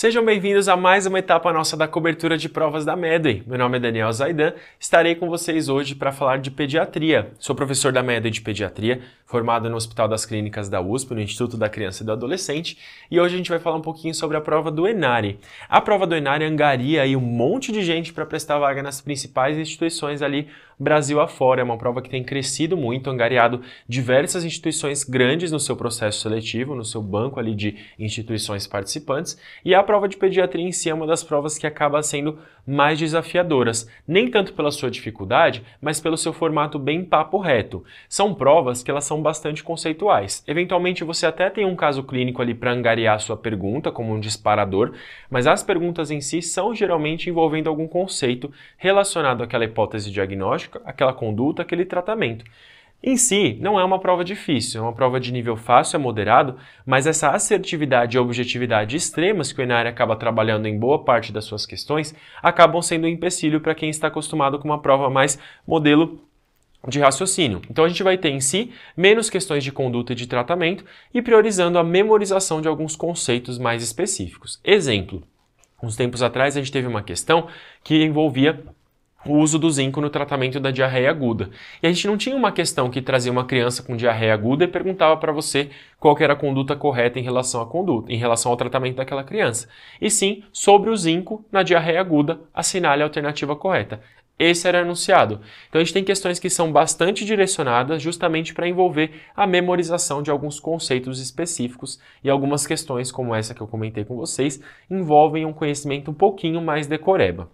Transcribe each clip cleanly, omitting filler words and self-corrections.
Sejam bem-vindos a mais uma etapa nossa da cobertura de provas da Medway. Meu nome é Daniel Zaidan, estarei com vocês hoje para falar de pediatria. Sou professor da Medway de pediatria, formado no Hospital das Clínicas da USP, no Instituto da Criança e do Adolescente, e hoje a gente vai falar um pouquinho sobre a prova do ENARE. A prova do ENARE angaria aí um monte de gente para prestar vaga nas principais instituições ali Brasil afora. É uma prova que tem crescido muito, angariado diversas instituições grandes no seu processo seletivo, no seu banco ali de instituições participantes, e a prova de pediatria em si é uma das provas que acaba sendo mais desafiadoras, nem tanto pela sua dificuldade, mas pelo seu formato bem papo reto. São provas que elas são bastante conceituais. Eventualmente você até tem um caso clínico ali para angariar a sua pergunta, como um disparador, mas as perguntas em si são geralmente envolvendo algum conceito relacionado àquela hipótese diagnóstica, aquela conduta, aquele tratamento. Em si, não é uma prova difícil, é uma prova de nível fácil a moderado, mas essa assertividade e objetividade extremas que o ENARE acaba trabalhando em boa parte das suas questões acabam sendo um empecilho para quem está acostumado com uma prova mais modelo de raciocínio. Então a gente vai ter em si menos questões de conduta e de tratamento e priorizando a memorização de alguns conceitos mais específicos. Exemplo, uns tempos atrás a gente teve uma questão que envolvia o uso do zinco no tratamento da diarreia aguda. E a gente não tinha uma questão que trazia uma criança com diarreia aguda e perguntava para você qual que era a conduta correta em relação à conduta, em relação ao tratamento daquela criança. E sim, sobre o zinco na diarreia aguda, assinale a alternativa correta. Esse era enunciado. Então a gente tem questões que são bastante direcionadas justamente para envolver a memorização de alguns conceitos específicos, e algumas questões, como essa que eu comentei com vocês, envolvem um conhecimento um pouquinho mais decoreba.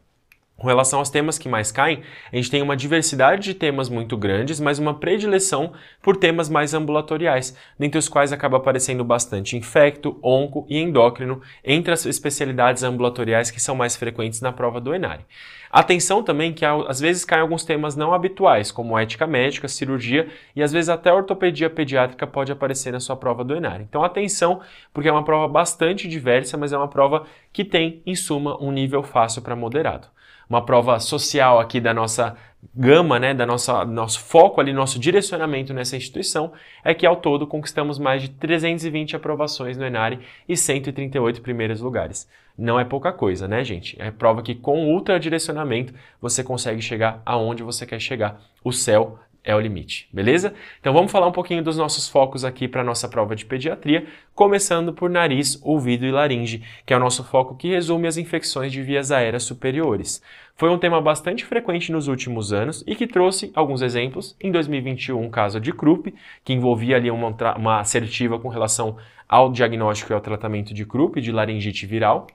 Com relação aos temas que mais caem, a gente tem uma diversidade de temas muito grandes, mas uma predileção por temas mais ambulatoriais, dentre os quais acaba aparecendo bastante infecto, onco e endócrino, entre as especialidades ambulatoriais que são mais frequentes na prova do ENARE. Atenção também que às vezes caem alguns temas não habituais, como ética médica, cirurgia e às vezes até ortopedia pediátrica pode aparecer na sua prova do ENARE. Então atenção, porque é uma prova bastante diversa, mas é uma prova que tem, em suma, um nível fácil para moderado. Uma prova social aqui da nossa gama, né, nosso foco ali, nosso direcionamento nessa instituição, é que ao todo conquistamos mais de 320 aprovações no ENARE e 138 primeiros lugares. Não é pouca coisa, né, gente? É prova que com ultradirecionamento você consegue chegar aonde você quer chegar. O céu é o limite, beleza? Então vamos falar um pouquinho dos nossos focos aqui para a nossa prova de pediatria, começando por nariz, ouvido e laringe, que é o nosso foco que resume as infecções de vias aéreas superiores. Foi um tema bastante frequente nos últimos anos e que trouxe alguns exemplos. Em 2021, um caso de Krupp, que envolvia ali uma assertiva com relação ao diagnóstico e ao tratamento de Krupp, de laringite viral.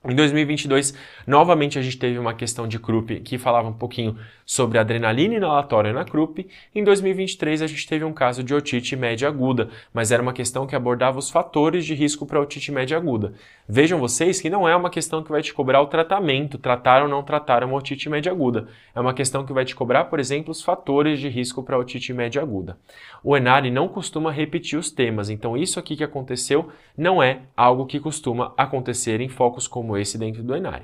Em 2022, novamente a gente teve uma questão de Krupp que falava um pouquinho sobre adrenalina inalatória na Krupp. Em 2023 a gente teve um caso de otite média aguda, mas era uma questão que abordava os fatores de risco para otite média aguda. Vejam vocês que não é uma questão que vai te cobrar o tratamento, tratar ou não tratar uma otite média aguda. É uma questão que vai te cobrar, por exemplo, os fatores de risco para otite média aguda. O ENARE não costuma repetir os temas, então isso aqui que aconteceu não é algo que costuma acontecer em focos como esse dentro do ENARE.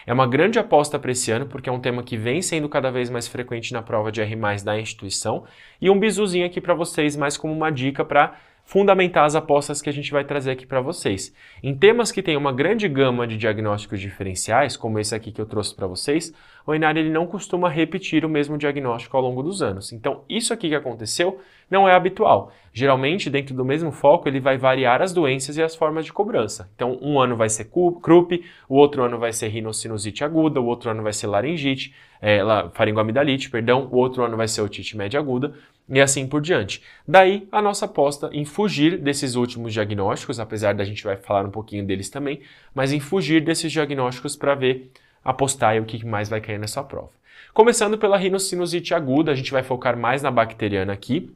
É uma grande aposta para esse ano, porque é um tema que vem sendo cada vez mais frequente na prova de R+, da instituição, e um bizuzinho aqui para vocês, mais como uma dica para fundamentar as apostas que a gente vai trazer aqui para vocês. Em temas que tem uma grande gama de diagnósticos diferenciais, como esse aqui que eu trouxe para vocês, o ENARE ele não costuma repetir o mesmo diagnóstico ao longo dos anos. Então, isso aqui que aconteceu não é habitual. Geralmente, dentro do mesmo foco, ele vai variar as doenças e as formas de cobrança. Então, um ano vai ser Krupp, o outro ano vai ser rinocinusite aguda, o outro ano vai ser laringite, faringoamidalite, perdão, o outro ano vai ser otite média aguda, e assim por diante. Daí, a nossa aposta em fugir desses últimos diagnósticos, apesar da gente vai falar um pouquinho deles também, mas em fugir desses diagnósticos para ver, apostar o que mais vai cair nessa prova. Começando pela rinocinusite aguda, a gente vai focar mais na bacteriana aqui.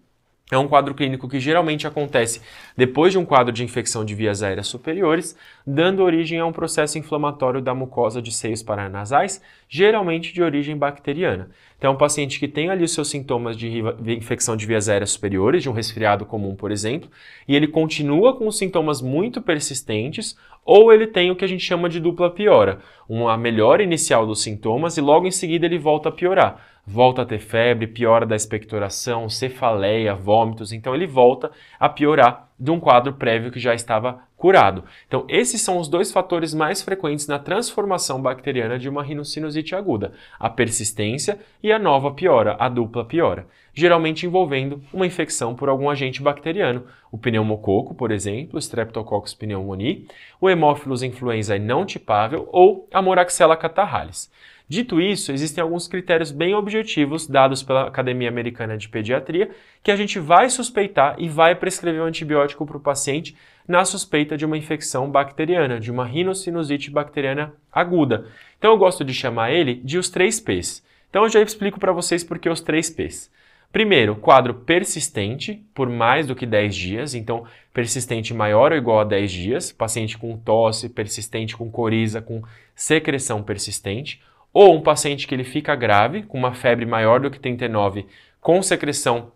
É um quadro clínico que geralmente acontece depois de um quadro de infecção de vias aéreas superiores, dando origem a um processo inflamatório da mucosa de seios paranasais, geralmente de origem bacteriana. Então, é um paciente que tem ali os seus sintomas de infecção de vias aéreas superiores, de um resfriado comum, por exemplo, e ele continua com os sintomas muito persistentes, ou ele tem o que a gente chama de dupla piora, uma melhora inicial dos sintomas e logo em seguida ele volta a piorar. Volta a ter febre, piora da expectoração, cefaleia, vômitos, então ele volta a piorar de um quadro prévio que já estava curado. Então, esses são os dois fatores mais frequentes na transformação bacteriana de uma rinocinusite aguda, a persistência e a nova piora, a dupla piora, geralmente envolvendo uma infecção por algum agente bacteriano, o pneumococo, por exemplo, Streptococcus pneumoniae, o Haemophilus influenzae não tipável ou a Moraxella catarrhalis. Dito isso, existem alguns critérios bem objetivos dados pela Academia Americana de Pediatria que a gente vai suspeitar e vai prescrever um antibiótico para o paciente na suspeita de uma infecção bacteriana, de uma rinocinusite bacteriana aguda. Então eu gosto de chamar ele de os 3 P's. Então eu já explico para vocês por que os 3 P's. Primeiro, quadro persistente por mais do que 10 dias, então persistente maior ou igual a 10 dias, paciente com tosse, persistente com coriza, com secreção persistente, ou um paciente que ele fica grave, com uma febre maior do que 39, com secreção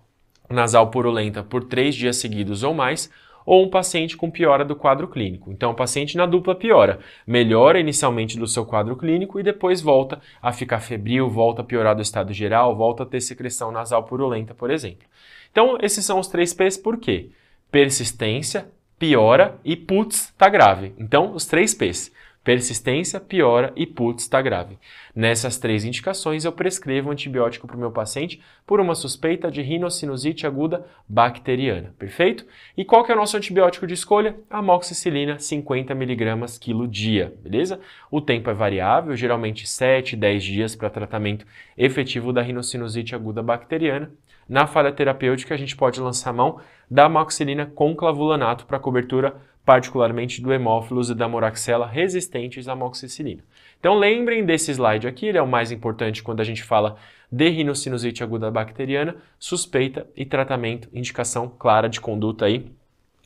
nasal purulenta por 3 dias seguidos ou mais, ou um paciente com piora do quadro clínico. Então, o paciente na dupla piora, melhora inicialmente do seu quadro clínico e depois volta a ficar febril, volta a piorar do estado geral, volta a ter secreção nasal purulenta, por exemplo. Então, esses são os 3 P's por quê? Persistência, piora e putz, tá grave. Então, os 3 P's. Persistência, piora e putz, está grave. Nessas 3 indicações, eu prescrevo um antibiótico para o meu paciente por uma suspeita de rinocinusite aguda bacteriana, perfeito? E qual que é o nosso antibiótico de escolha? Amoxicilina, 50 mg quilo dia, beleza? O tempo é variável, geralmente 7, 10 dias para tratamento efetivo da rinocinusite aguda bacteriana. Na falha terapêutica, a gente pode lançar mão da amoxicilina com clavulanato para cobertura particularmente do Haemophilus e da Moraxella resistentes à amoxicilina. Então lembrem desse slide aqui, ele é o mais importante quando a gente fala de rinocinusite aguda bacteriana, suspeita e tratamento, indicação clara de conduta aí,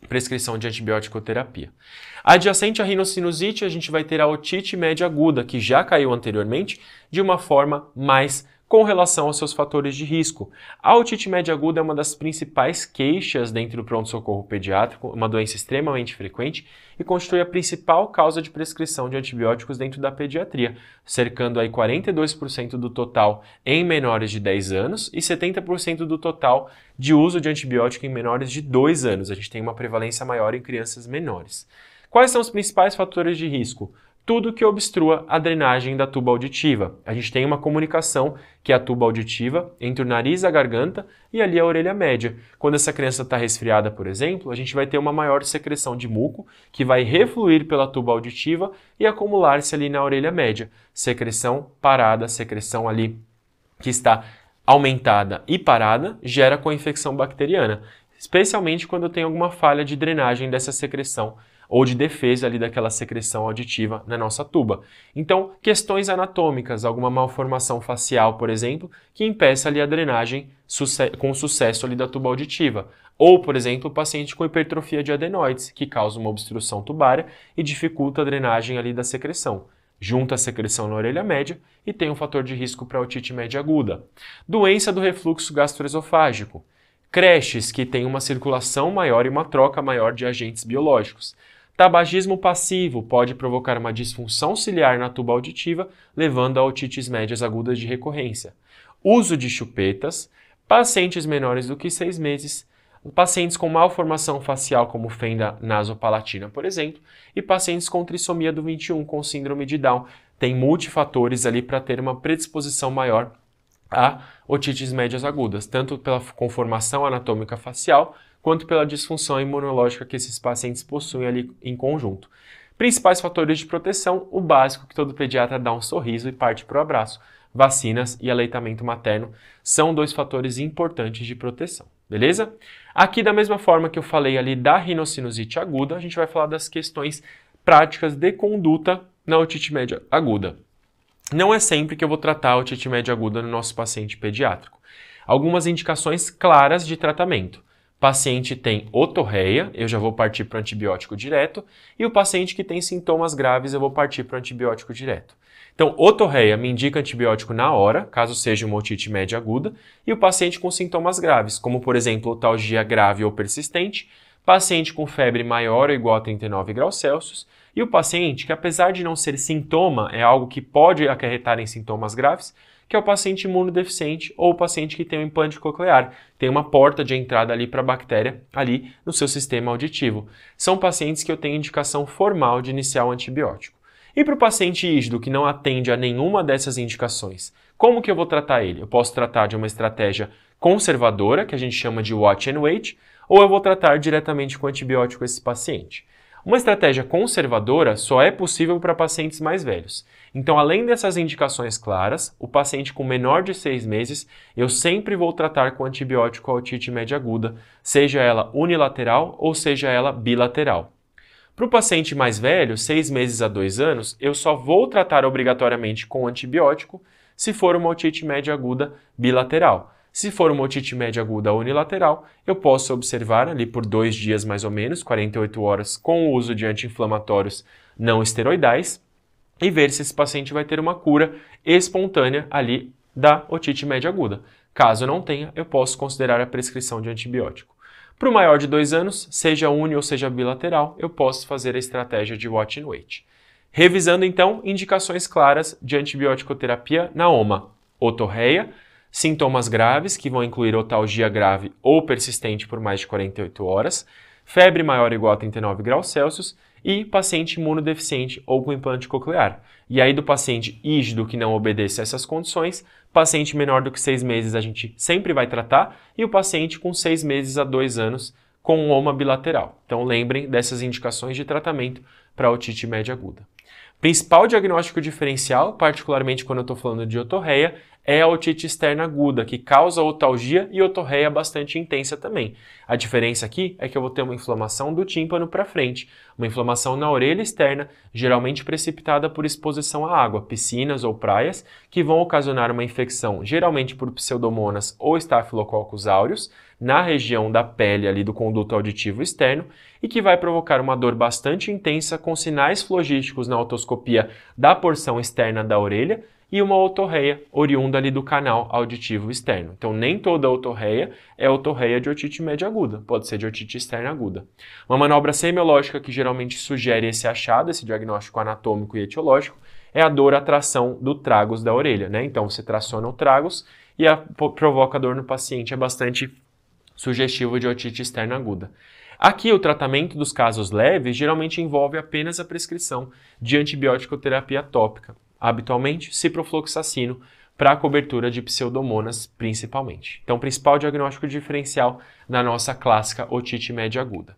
prescrição de antibiótico-terapia. Adjacente à rinocinusite, a gente vai ter a otite média aguda, que já caiu anteriormente, de uma forma mais com relação aos seus fatores de risco. A otite média aguda é uma das principais queixas dentro do pronto-socorro pediátrico, uma doença extremamente frequente e constitui a principal causa de prescrição de antibióticos dentro da pediatria, cercando aí 42% do total em menores de 10 anos e 70% do total de uso de antibiótico em menores de 2 anos. A gente tem uma prevalência maior em crianças menores. Quais são os principais fatores de risco? Tudo que obstrua a drenagem da tuba auditiva. A gente tem uma comunicação, que é a tuba auditiva, entre o nariz e a garganta e ali a orelha média. Quando essa criança está resfriada, por exemplo, a gente vai ter uma maior secreção de muco, que vai refluir pela tuba auditiva e acumular-se ali na orelha média. Secreção parada, secreção ali que está aumentada e parada, gera co-infecção bacteriana, especialmente quando tem alguma falha de drenagem dessa secreção ou de defesa ali daquela secreção auditiva na nossa tuba. Então, questões anatômicas, alguma malformação facial, por exemplo, que impeça ali a drenagem com sucesso ali da tuba auditiva. Ou, por exemplo, o paciente com hipertrofia de adenoides, que causa uma obstrução tubária e dificulta a drenagem ali da secreção. Junta a secreção na orelha média e tem um fator de risco para otite média aguda. Doença do refluxo gastroesofágico. Creches que têm uma circulação maior e uma troca maior de agentes biológicos. Tabagismo passivo pode provocar uma disfunção ciliar na tuba auditiva, levando a otites médias agudas de recorrência. Uso de chupetas, pacientes menores do que 6 meses, pacientes com malformação facial como fenda nasopalatina, por exemplo, e pacientes com trissomia do 21 com síndrome de Down. Tem multifatores ali para ter uma predisposição maior a otites médias agudas, tanto pela conformação anatômica facial, quanto pela disfunção imunológica que esses pacientes possuem ali em conjunto. Principais fatores de proteção, o básico que todo pediatra dá um sorriso e parte para o abraço. Vacinas e aleitamento materno são 2 fatores importantes de proteção, beleza? Aqui, da mesma forma que eu falei ali da rinocinusite aguda, a gente vai falar das questões práticas de conduta na otite média aguda. Não é sempre que eu vou tratar a otite média aguda no nosso paciente pediátrico. Algumas indicações claras de tratamento. Paciente tem otorreia, eu já vou partir para o antibiótico direto, e o paciente que tem sintomas graves, eu vou partir para o antibiótico direto. Então, otorreia me indica antibiótico na hora, caso seja uma otite média aguda, e o paciente com sintomas graves, como por exemplo, otalgia grave ou persistente, paciente com febre maior ou igual a 39 graus Celsius, e o paciente que apesar de não ser sintoma, é algo que pode acarretar em sintomas graves, que é o paciente imunodeficiente ou o paciente que tem um implante coclear. Tem uma porta de entrada ali para a bactéria ali no seu sistema auditivo. São pacientes que eu tenho indicação formal de iniciar o antibiótico. E para o paciente rígido que não atende a nenhuma dessas indicações, como que eu vou tratar ele? Eu posso tratar de uma estratégia conservadora, que a gente chama de watch and wait, ou eu vou tratar diretamente com antibiótico esse paciente. Uma estratégia conservadora só é possível para pacientes mais velhos. Então, além dessas indicações claras, o paciente com menor de 6 meses, eu sempre vou tratar com antibiótico a otite média aguda, seja ela unilateral ou seja ela bilateral. Para o paciente mais velho, 6 meses a 2 anos, eu só vou tratar obrigatoriamente com antibiótico se for uma otite média aguda bilateral. Se for uma otite média aguda unilateral, eu posso observar ali por 2 dias mais ou menos, 48 horas, com o uso de anti-inflamatórios não esteroidais e ver se esse paciente vai ter uma cura espontânea ali da otite média aguda. Caso não tenha, eu posso considerar a prescrição de antibiótico. Para o maior de 2 anos, seja uni ou seja bilateral, eu posso fazer a estratégia de watch and wait. Revisando então, indicações claras de antibiótico-terapia na OMA: otorreia, sintomas graves, que vão incluir otalgia grave ou persistente por mais de 48 horas, febre maior ou igual a 39 graus Celsius e paciente imunodeficiente ou com implante coclear. E aí do paciente rígido que não obedece a essas condições, paciente menor do que 6 meses a gente sempre vai tratar e o paciente com 6 meses a 2 anos com OMA bilateral. Então lembrem dessas indicações de tratamento para otite média aguda. Principal diagnóstico diferencial, particularmente quando eu estou falando de otorreia, é a otite externa aguda, que causa otalgia e otorreia bastante intensa também. A diferença aqui é que eu vou ter uma inflamação do tímpano para frente, uma inflamação na orelha externa, geralmente precipitada por exposição à água, piscinas ou praias, que vão ocasionar uma infecção, geralmente por Pseudomonas ou Staphylococcus aureus, na região da pele ali do conduto auditivo externo, e que vai provocar uma dor bastante intensa com sinais flogísticos na otoscopia da porção externa da orelha, e uma otorreia oriunda ali do canal auditivo externo. Então, nem toda otorreia é otorreia de otite média aguda, pode ser de otite externa aguda. Uma manobra semiológica que geralmente sugere esse achado, esse diagnóstico anatômico e etiológico, é a dor atração do tragus da orelha, né? Então, você traciona o tragus e provoca dor no paciente, é bastante sugestivo de otite externa aguda. Aqui, o tratamento dos casos leves geralmente envolve apenas a prescrição de antibiótico-terapia tópica, habitualmente ciprofloxacino, para a cobertura de pseudomonas principalmente. Então, principal diagnóstico diferencial na nossa clássica otite média aguda.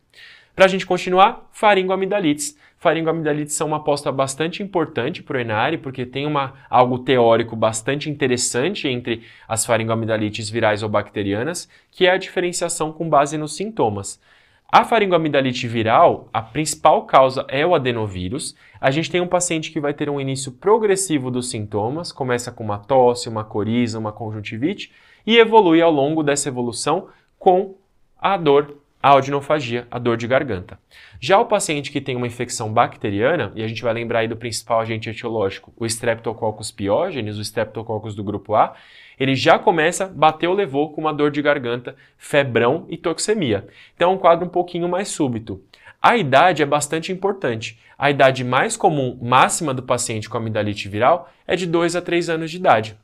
Para a gente continuar, faringoamidalites. Faringoamidalites são uma aposta bastante importante para o ENARE, porque tem algo teórico bastante interessante entre as faringoamidalites virais ou bacterianas, que é a diferenciação com base nos sintomas. A faringoamidalite viral, a principal causa é o adenovírus. A gente tem um paciente que vai ter um início progressivo dos sintomas, começa com uma tosse, uma coriza, uma conjuntivite e evolui ao longo dessa evolução com a dor, a audinofagia, a dor de garganta. Já o paciente que tem uma infecção bacteriana, e a gente vai lembrar aí do principal agente etiológico, o Streptococcus pyogenes, o Streptococcus do grupo A, ele já começa, bateu, levou com uma dor de garganta, febrão e toxemia. Então é um quadro um pouquinho mais súbito. A idade é bastante importante. A idade mais comum, máxima do paciente com amidalite viral é de 2 a 3 anos de idade.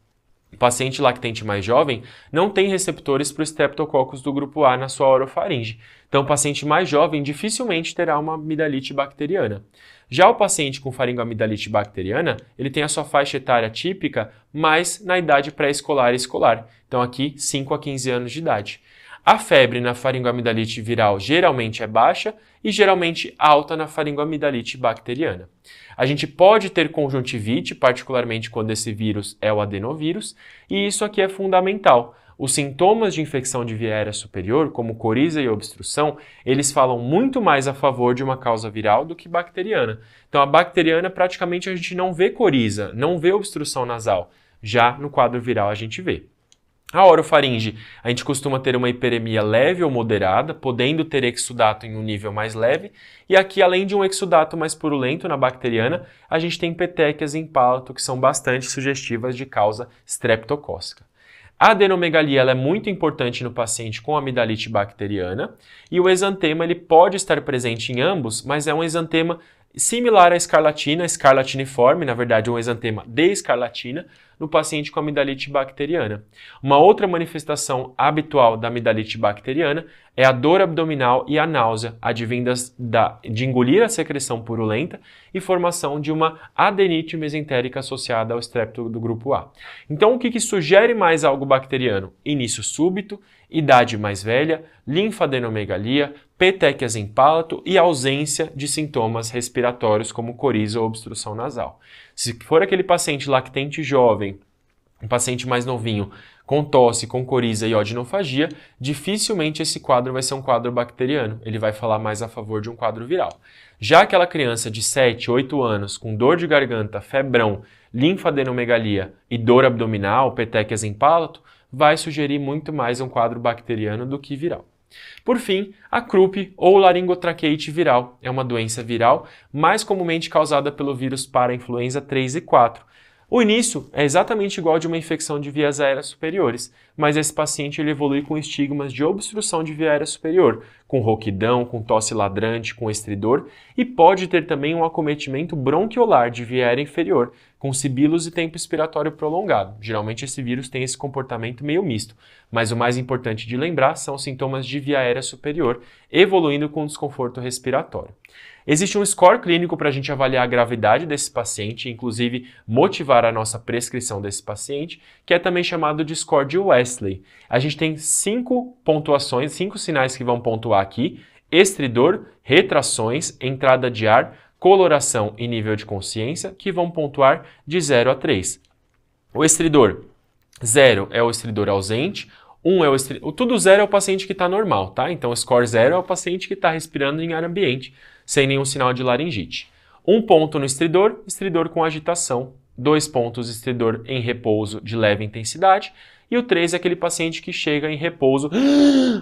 O paciente lactente mais jovem não tem receptores para o Streptococcus do grupo A na sua orofaringe. Então, o paciente mais jovem dificilmente terá uma amidalite bacteriana. Já o paciente com faringoamidalite bacteriana, ele tem a sua faixa etária típica mais na idade pré-escolar e escolar. Então, aqui, 5 a 15 anos de idade. A febre na faringoamidalite viral geralmente é baixa e geralmente alta na faringoamidalite bacteriana. A gente pode ter conjuntivite, particularmente quando esse vírus é o adenovírus, e isso aqui é fundamental. Os sintomas de infecção de via aérea superior, como coriza e obstrução, eles falam muito mais a favor de uma causa viral do que bacteriana. Então, a bacteriana, praticamente, a gente não vê coriza, não vê obstrução nasal. Já no quadro viral, a gente vê. A orofaringe, a gente costuma ter uma hiperemia leve ou moderada, podendo ter exudato em um nível mais leve. E aqui, além de um exudato mais purulento na bacteriana, a gente tem petequias em palato que são bastante sugestivas de causa streptocócica. A adenomegalia ela é muito importante no paciente com amidalite bacteriana e o exantema ele pode estar presente em ambos, mas é um exantema similar à escarlatina, escarlatiniforme, na verdade um exantema de escarlatina, no paciente com amidalite bacteriana. Uma outra manifestação habitual da amidalite bacteriana é a dor abdominal e a náusea, advindas de engolir a secreção purulenta e formação de uma adenite mesentérica associada ao estrepto do grupo A. Então, o que sugere mais algo bacteriano? Início súbito, idade mais velha, linfadenomegalia, petequias em palato e ausência de sintomas respiratórios como coriza ou obstrução nasal. Se for aquele paciente lactente jovem, um paciente mais novinho, com tosse, com coriza e odinofagia, dificilmente esse quadro vai ser um quadro bacteriano. Ele vai falar mais a favor de um quadro viral. Já aquela criança de 7, 8 anos com dor de garganta, febrão, linfadenomegalia e dor abdominal, petequias em palato, vai sugerir muito mais um quadro bacteriano do que viral. Por fim, a croup ou laringotraqueite viral é uma doença viral mais comumente causada pelo vírus parainfluenza 3 e 4. O início é exatamente igual de uma infecção de vias aéreas superiores, mas esse paciente ele evolui com estigmas de obstrução de via aérea superior, com rouquidão, com tosse ladrante, com estridor e pode ter também um acometimento bronquiolar de via aérea inferior, com sibilos e tempo expiratório prolongado. Geralmente esse vírus tem esse comportamento meio misto, mas o mais importante de lembrar são os sintomas de via aérea superior, evoluindo com desconforto respiratório. Existe um score clínico para a gente avaliar a gravidade desse paciente e, inclusive, motivar a nossa prescrição desse paciente, que é também chamado de score de Wesley. A gente tem 5 pontuações, 5 sinais que vão pontuar aqui: estridor, retrações, entrada de ar, coloração e nível de consciência, que vão pontuar de 0 a 3. O estridor, 0 é o estridor ausente, 1 é o estridor... Tudo 0 é o paciente que está normal, tá? Então, o score 0 é o paciente que está respirando em ar ambiente, sem nenhum sinal de laringite. 1 ponto no estridor, estridor com agitação. 2 pontos, estridor em repouso de leve intensidade. E o 3 é aquele paciente que chega em repouso,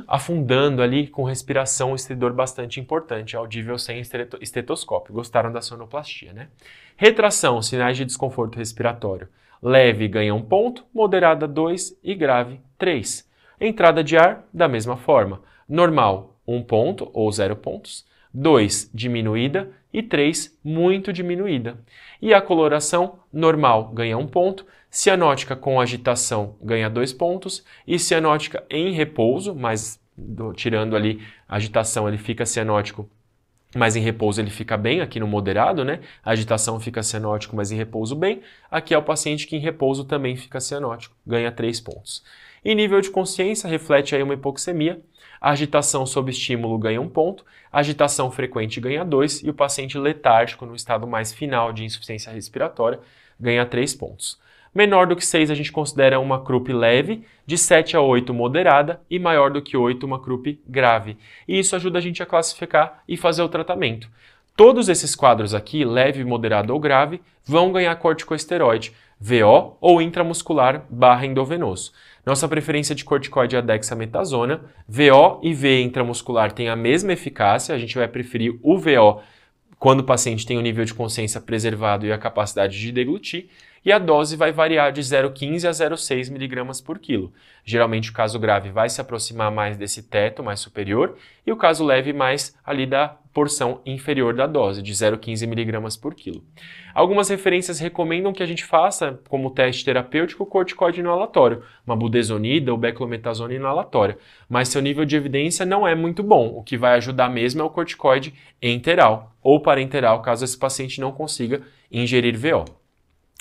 afundando ali com respiração, um estridor bastante importante, audível sem estetoscópio. Gostaram da sonoplastia, né? Retração, sinais de desconforto respiratório. Leve ganha 1 ponto, moderada 2 e grave 3. Entrada de ar, da mesma forma. Normal, 1 ponto ou 0 pontos. 2, diminuída e 3, muito diminuída. E a coloração, normal, ganha 1 ponto, cianótica com agitação ganha 2 pontos e cianótica em repouso, mas tirando ali a agitação ele fica cianótico, mas em repouso ele fica bem, aqui no moderado, né? A agitação fica cianótico, mas em repouso bem. Aqui é o paciente que em repouso também fica cianótico, ganha 3 pontos. E nível de consciência reflete aí uma hipoxemia. A agitação sob estímulo ganha 1 ponto, a agitação frequente ganha 2 e o paciente letárgico no estado mais final de insuficiência respiratória ganha 3 pontos. Menor do que 6 a gente considera uma croup leve, de 7 a 8 moderada e maior do que 8 uma croup grave. E isso ajuda a gente a classificar e fazer o tratamento. Todos esses quadros aqui, leve, moderado ou grave, vão ganhar corticosteroide, VO ou intramuscular / endovenoso. Nossa preferência de corticoide é a dexametasona. VO e V intramuscular têm a mesma eficácia, a gente vai preferir o VO quando o paciente tem o nível de consciência preservado e a capacidade de deglutir, e a dose vai variar de 0,15 a 0,6 mg por quilo. Geralmente o caso grave vai se aproximar mais desse teto, mais superior, e o caso leve mais ali da porção inferior da dose, de 0,15 mg por quilo. Algumas referências recomendam que a gente faça, como teste terapêutico, corticoide inalatório, uma budesonida ou beclometasona inalatória, mas seu nível de evidência não é muito bom. O que vai ajudar mesmo é o corticoide enteral ou parenteral, caso esse paciente não consiga ingerir VO.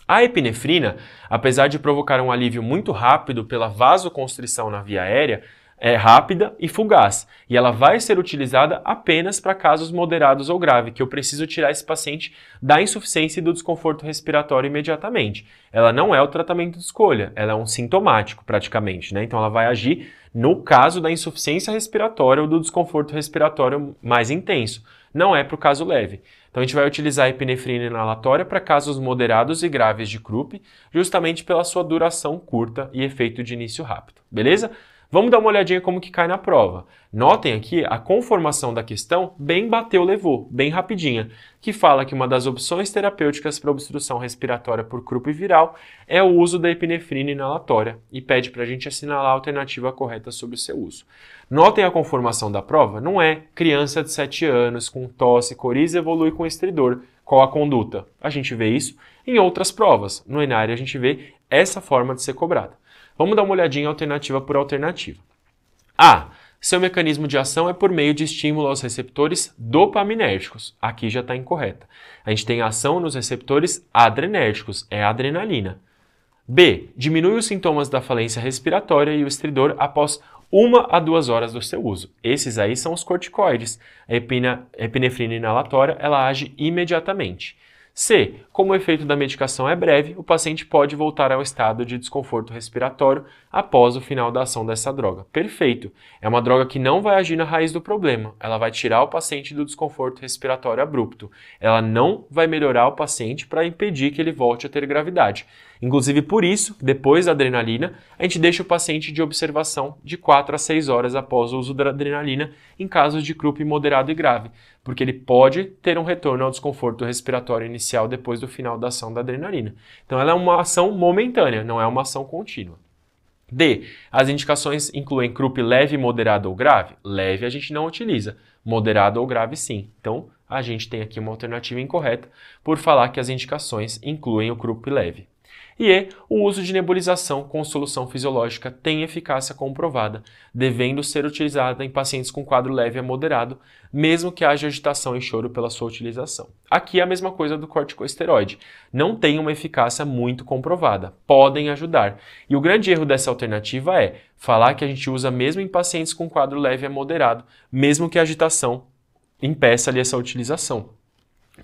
A epinefrina, apesar de provocar um alívio muito rápido pela vasoconstrição na via aérea, é rápida e fugaz, e ela vai ser utilizada apenas para casos moderados ou graves, que eu preciso tirar esse paciente da insuficiência e do desconforto respiratório imediatamente. Ela não é o tratamento de escolha, ela é um sintomático praticamente, né? Então ela vai agir no caso da insuficiência respiratória ou do desconforto respiratório mais intenso, não é para o caso leve. Então a gente vai utilizar a epinefrina inalatória para casos moderados e graves de croup, justamente pela sua duração curta e efeito de início rápido, beleza? Vamos dar uma olhadinha como que cai na prova. Notem aqui a conformação da questão bem bateu, levou, bem rapidinha, que fala que uma das opções terapêuticas para obstrução respiratória por croup viral é o uso da epinefrina inalatória e pede para a gente assinalar a alternativa correta sobre o seu uso. Notem a conformação da prova, não é criança de 7 anos com tosse, coriza evolui com estridor. Qual a conduta? A gente vê isso em outras provas. No ENARE a gente vê essa forma de ser cobrada. Vamos dar uma olhadinha alternativa por alternativa. A. Seu mecanismo de ação é por meio de estímulo aos receptores dopaminérgicos. Aqui já está incorreta. A gente tem ação nos receptores adrenérgicos, é a adrenalina. B. Diminui os sintomas da falência respiratória e o estridor após 1 a 2 horas do seu uso. Esses aí são os corticoides. A epinefrina inalatória, ela age imediatamente. C. Como o efeito da medicação é breve, o paciente pode voltar ao estado de desconforto respiratório após o final da ação dessa droga. Perfeito! É uma droga que não vai agir na raiz do problema. Ela vai tirar o paciente do desconforto respiratório abrupto. Ela não vai melhorar o paciente para impedir que ele volte a ter gravidade. Inclusive por isso, depois da adrenalina, a gente deixa o paciente de observação de 4 a 6 horas após o uso da adrenalina em casos de croup moderado e grave, porque ele pode ter um retorno ao desconforto respiratório inicial depois do final da ação da adrenalina. Então ela é uma ação momentânea, não é uma ação contínua. D. As indicações incluem croup leve, moderado ou grave? Leve a gente não utiliza, moderado ou grave sim. Então a gente tem aqui uma alternativa incorreta por falar que as indicações incluem o croup leve. E o uso de nebulização com solução fisiológica tem eficácia comprovada, devendo ser utilizada em pacientes com quadro leve a moderado, mesmo que haja agitação e choro pela sua utilização. Aqui é a mesma coisa do corticosteroide. Não tem uma eficácia muito comprovada, podem ajudar. E o grande erro dessa alternativa é falar que a gente usa mesmo em pacientes com quadro leve a moderado, mesmo que a agitação impeça ali essa utilização.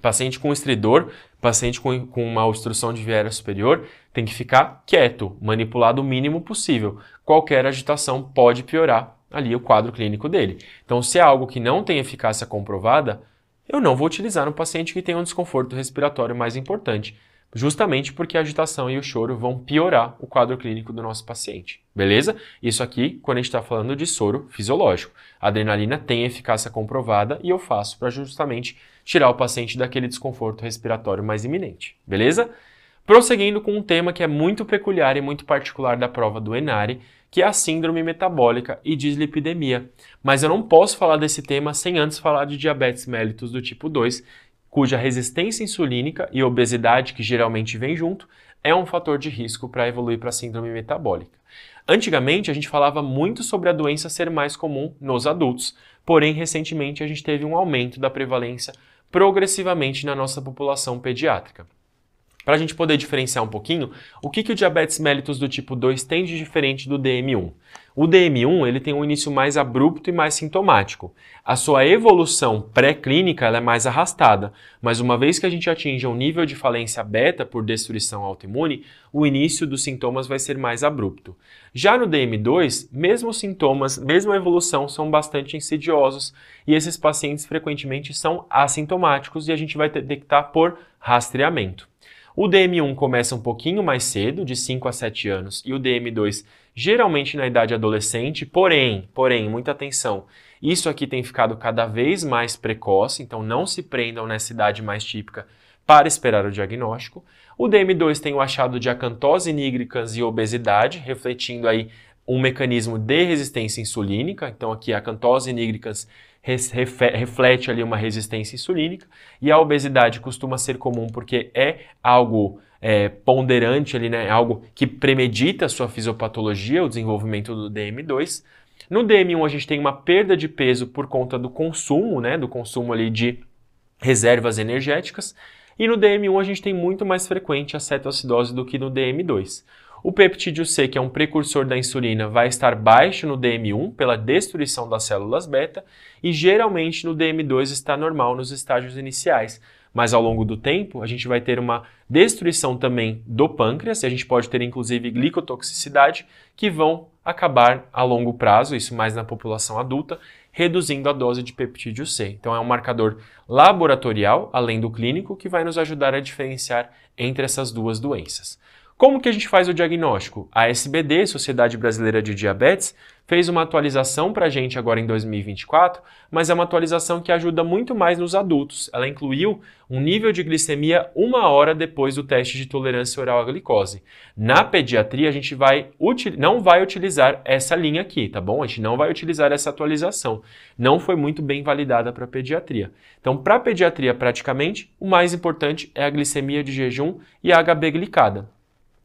Paciente com estridor, paciente com uma obstrução de via aérea superior, tem que ficar quieto, manipulado o mínimo possível. Qualquer agitação pode piorar ali o quadro clínico dele. Então, se é algo que não tem eficácia comprovada, eu não vou utilizar no paciente que tem um desconforto respiratório mais importante, justamente porque a agitação e o choro vão piorar o quadro clínico do nosso paciente. Beleza? Isso aqui, quando a gente está falando de soro fisiológico. A adrenalina tem eficácia comprovada e eu faço para justamente tirar o paciente daquele desconforto respiratório mais iminente. Beleza? Prosseguindo com um tema que é muito peculiar e muito particular da prova do ENARE, que é a síndrome metabólica e dislipidemia. Mas eu não posso falar desse tema sem antes falar de diabetes mellitus do tipo 2, cuja resistência insulínica e obesidade, que geralmente vem junto, é um fator de risco para evoluir para a síndrome metabólica. Antigamente, a gente falava muito sobre a doença ser mais comum nos adultos, porém, recentemente, a gente teve um aumento da prevalência progressivamente na nossa população pediátrica. Para a gente poder diferenciar um pouquinho, o que o diabetes mellitus do tipo 2 tem de diferente do DM1? O DM1 ele tem um início mais abrupto e mais sintomático. A sua evolução pré-clínica ela é mais arrastada, mas uma vez que a gente atinge um nível de falência beta por destruição autoimune, o início dos sintomas vai ser mais abrupto. Já no DM2, mesmo os sintomas, mesmo a evolução são bastante insidiosos e esses pacientes frequentemente são assintomáticos e a gente vai detectar por rastreamento. O DM1 começa um pouquinho mais cedo, de 5 a 7 anos, e o DM2 geralmente na idade adolescente, porém, muita atenção, isso aqui tem ficado cada vez mais precoce, então não se prendam nessa idade mais típica para esperar o diagnóstico. O DM2 tem o achado de acantose nigricans e obesidade, refletindo aí um mecanismo de resistência insulínica, então aqui a acantose nigricans reflete ali uma resistência insulínica e a obesidade costuma ser comum porque é algo ponderante ali, né? Algo que premedita a sua fisiopatologia, o desenvolvimento do DM2. No DM1 a gente tem uma perda de peso por conta do consumo, né? Do consumo ali de reservas energéticas e no DM1 a gente tem muito mais frequente a cetoacidose do que no DM2. O peptídeo C, que é um precursor da insulina, vai estar baixo no DM1 pela destruição das células beta e geralmente no DM2 está normal nos estágios iniciais. Mas ao longo do tempo a gente vai ter uma destruição também do pâncreas e a gente pode ter inclusive glicotoxicidade que vão acabar a longo prazo, isso mais na população adulta, reduzindo a dose de peptídeo C. Então é um marcador laboratorial, além do clínico, que vai nos ajudar a diferenciar entre essas duas doenças. Como que a gente faz o diagnóstico? A SBD, Sociedade Brasileira de Diabetes, fez uma atualização para a gente agora em 2024, mas é uma atualização que ajuda muito mais nos adultos. Ela incluiu um nível de glicemia 1 hora depois do teste de tolerância oral à glicose. Na pediatria, a gente não vai utilizar essa linha aqui, tá bom? A gente não vai utilizar essa atualização. Não foi muito bem validada para pediatria. Então, para pediatria, praticamente, o mais importante é a glicemia de jejum e a HB glicada.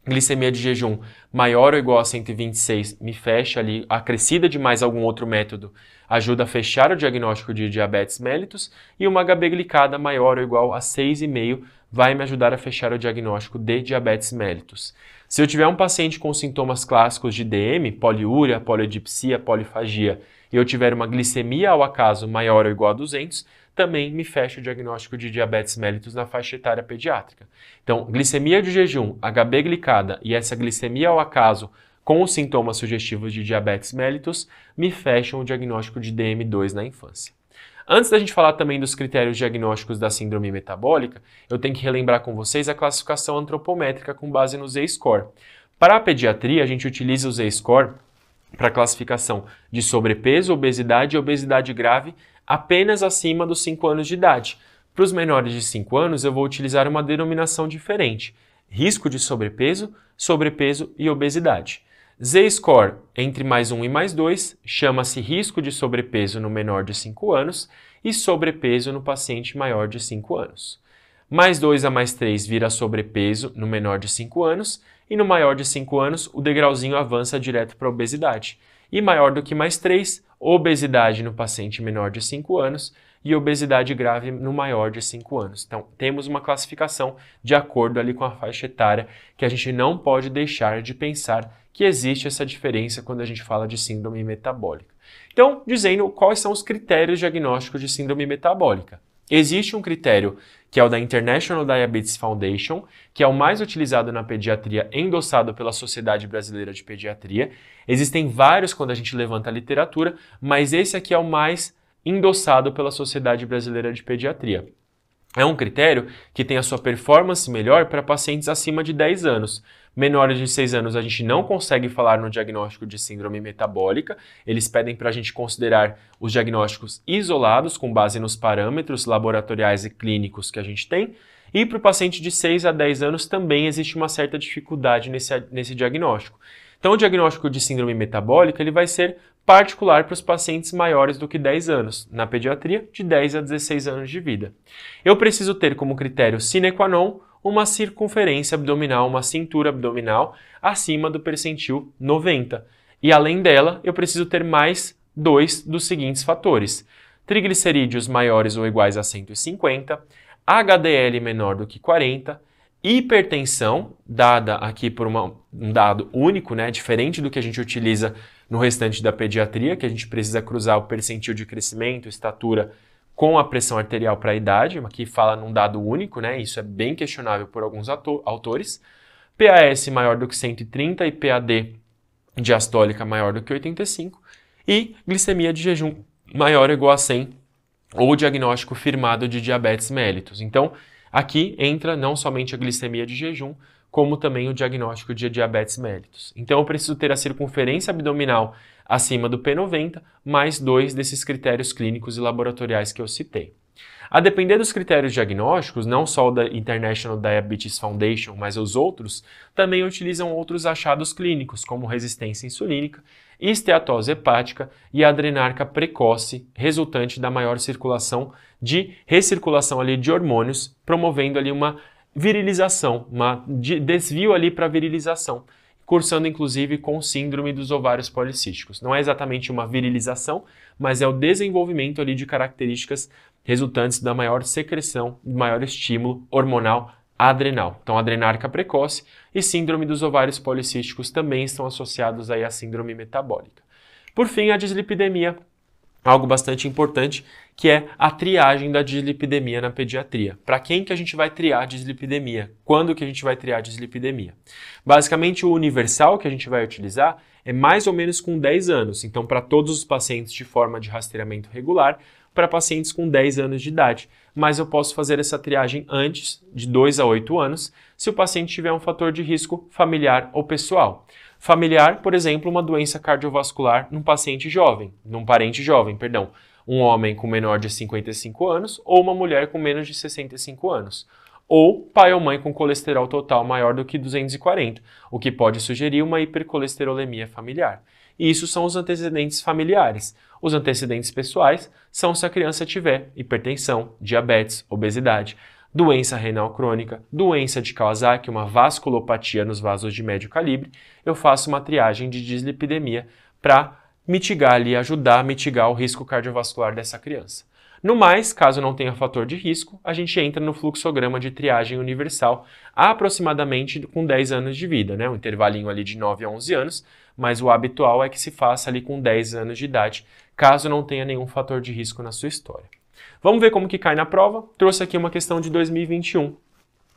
Glicemia de jejum maior ou igual a 126 me fecha ali, acrescida de mais algum outro método, ajuda a fechar o diagnóstico de diabetes mellitus, e uma HB glicada maior ou igual a 6,5 vai me ajudar a fechar o diagnóstico de diabetes mellitus. Se eu tiver um paciente com sintomas clássicos de DM, poliúria, polidipsia, polifagia, e eu tiver uma glicemia ao acaso maior ou igual a 200, também me fecha o diagnóstico de diabetes mellitus na faixa etária pediátrica. Então, glicemia de jejum, HB glicada e essa glicemia ao acaso com os sintomas sugestivos de diabetes mellitus me fecham o diagnóstico de DM2 na infância. Antes da gente falar também dos critérios diagnósticos da síndrome metabólica, eu tenho que relembrar com vocês a classificação antropométrica com base no Z-score. Para a pediatria, a gente utiliza o Z-score para classificação de sobrepeso, obesidade e obesidade grave apenas acima dos 5 anos de idade. Para os menores de 5 anos, eu vou utilizar uma denominação diferente: risco de sobrepeso, sobrepeso e obesidade. Z-score entre mais 1 e mais 2 chama-se risco de sobrepeso no menor de 5 anos e sobrepeso no paciente maior de 5 anos. Mais 2 a mais 3 vira sobrepeso no menor de 5 anos e no maior de 5 anos o degrauzinho avança direto para a obesidade. E maior do que mais 3, obesidade no paciente menor de 5 anos e obesidade grave no maior de 5 anos. Então, temos uma classificação de acordo ali com a faixa etária que a gente não pode deixar de pensar que existe essa diferença quando a gente fala de síndrome metabólica. Então, dizendo quais são os critérios diagnósticos de síndrome metabólica. Existe um critério que é o da International Diabetes Foundation, que é o mais utilizado na pediatria, endossado pela Sociedade Brasileira de Pediatria. Existem vários quando a gente levanta a literatura, mas esse aqui é o mais endossado pela Sociedade Brasileira de Pediatria. É um critério que tem a sua performance melhor para pacientes acima de 10 anos. Menores de 6 anos a gente não consegue falar no diagnóstico de síndrome metabólica. Eles pedem para a gente considerar os diagnósticos isolados com base nos parâmetros laboratoriais e clínicos que a gente tem. E para o paciente de 6 a 10 anos também existe uma certa dificuldade nesse diagnóstico. Então o diagnóstico de síndrome metabólica ele vai ser particular para os pacientes maiores do que 10 anos, na pediatria de 10 a 16 anos de vida. Eu preciso ter como critério sine qua non uma circunferência abdominal, uma cintura abdominal acima do percentil 90. E além dela, eu preciso ter mais 2 dos seguintes fatores: triglicerídeos maiores ou iguais a 150, HDL menor do que 40, hipertensão, dada aqui por um dado único, né, diferente do que a gente utiliza no restante da pediatria, que a gente precisa cruzar o percentil de crescimento, estatura, com a pressão arterial para a idade, aqui fala num dado único, né? Isso é bem questionável por alguns autores. PAS maior do que 130 e PAD diastólica maior do que 85 e glicemia de jejum maior ou igual a 100 ou diagnóstico firmado de diabetes mellitus. Então, aqui entra não somente a glicemia de jejum, como também o diagnóstico de diabetes mellitus. Então, eu preciso ter a circunferência abdominal acima do P90, mais 2 desses critérios clínicos e laboratoriais que eu citei. A depender dos critérios diagnósticos, não só o da International Diabetes Foundation, mas os outros, também utilizam outros achados clínicos, como resistência insulínica, esteatose hepática e adrenarca precoce, resultante da maior recirculação ali de hormônios, promovendo ali uma virilização, desvio ali para virilização, cursando inclusive com síndrome dos ovários policísticos. Não é exatamente uma virilização, mas é o desenvolvimento ali de características resultantes da maior secreção, maior estímulo hormonal adrenal. Então, adrenarca precoce e síndrome dos ovários policísticos também estão associados aí à síndrome metabólica. Por fim, a dislipidemia, algo bastante importante, que é a triagem da dislipidemia na pediatria. Para quem que a gente vai triar a dislipidemia? Quando que a gente vai triar a dislipidemia? Basicamente, o universal que a gente vai utilizar é mais ou menos com 10 anos. Então, para todos os pacientes de forma de rastreamento regular, para pacientes com 10 anos de idade. Mas eu posso fazer essa triagem antes, de 2 a 8 anos, se o paciente tiver um fator de risco familiar ou pessoal. Familiar, por exemplo, uma doença cardiovascular num paciente jovem, num parente jovem, perdão. Um homem com menor de 55 anos ou uma mulher com menos de 65 anos. Ou pai ou mãe com colesterol total maior do que 240, o que pode sugerir uma hipercolesterolemia familiar. E isso são os antecedentes familiares. Os antecedentes pessoais são se a criança tiver hipertensão, diabetes, obesidade. doença renal crônica, doença de Kawasaki, uma vasculopatia nos vasos de médio calibre, eu faço uma triagem de dislipidemia para mitigar ali, ajudar a mitigar o risco cardiovascular dessa criança. No mais, caso não tenha fator de risco, a gente entra no fluxograma de triagem universal aproximadamente com 10 anos de vida, né? Um intervalinho ali de 9 a 11 anos, mas o habitual é que se faça ali com 10 anos de idade, caso não tenha nenhum fator de risco na sua história. Vamos ver como que cai na prova? Trouxe aqui uma questão de 2021,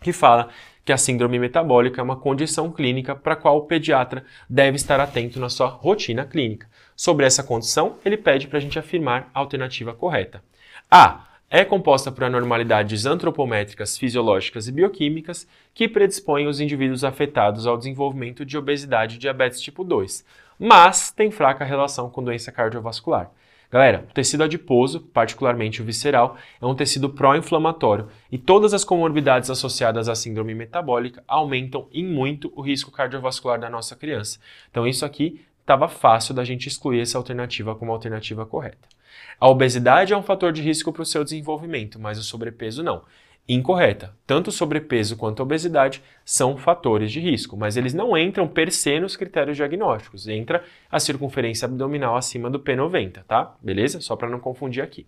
que fala que a síndrome metabólica é uma condição clínica para a qual o pediatra deve estar atento na sua rotina clínica. Sobre essa condição, ele pede para a gente afirmar a alternativa correta. A. É composta por anormalidades antropométricas, fisiológicas e bioquímicas que predispõem os indivíduos afetados ao desenvolvimento de obesidade e diabetes tipo 2, mas tem fraca relação com doença cardiovascular. Galera, o tecido adiposo, particularmente o visceral, é um tecido pró-inflamatório e todas as comorbidades associadas à síndrome metabólica aumentam em muito o risco cardiovascular da nossa criança. Então isso aqui estava fácil da gente excluir essa alternativa como alternativa correta. A obesidade é um fator de risco para o seu desenvolvimento, mas o sobrepeso não. Incorreta. Tanto o sobrepeso quanto a obesidade são fatores de risco, mas eles não entram per se nos critérios diagnósticos. Entra a circunferência abdominal acima do P90, tá? Beleza? Só para não confundir aqui.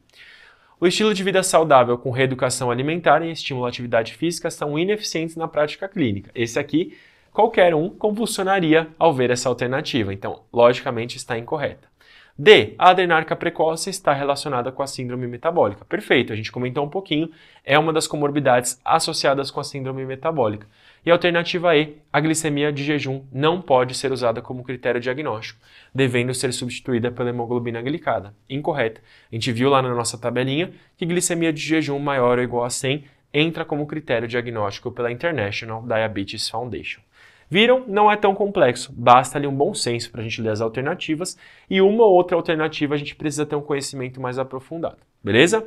O estilo de vida saudável com reeducação alimentar e estímulo à atividade física são ineficientes na prática clínica. Esse aqui, qualquer um convulsionaria ao ver essa alternativa, então, logicamente, está incorreta. D. A adrenarca precoce está relacionada com a síndrome metabólica. Perfeito, a gente comentou um pouquinho, é uma das comorbidades associadas com a síndrome metabólica. E a alternativa E, a glicemia de jejum não pode ser usada como critério diagnóstico, devendo ser substituída pela hemoglobina glicada. Incorreta. A gente viu lá na nossa tabelinha que glicemia de jejum maior ou igual a 100 entra como critério diagnóstico pela International Diabetes Foundation. Viram? Não é tão complexo, basta ali um bom senso para a gente ler as alternativas e uma ou outra alternativa a gente precisa ter um conhecimento mais aprofundado, beleza?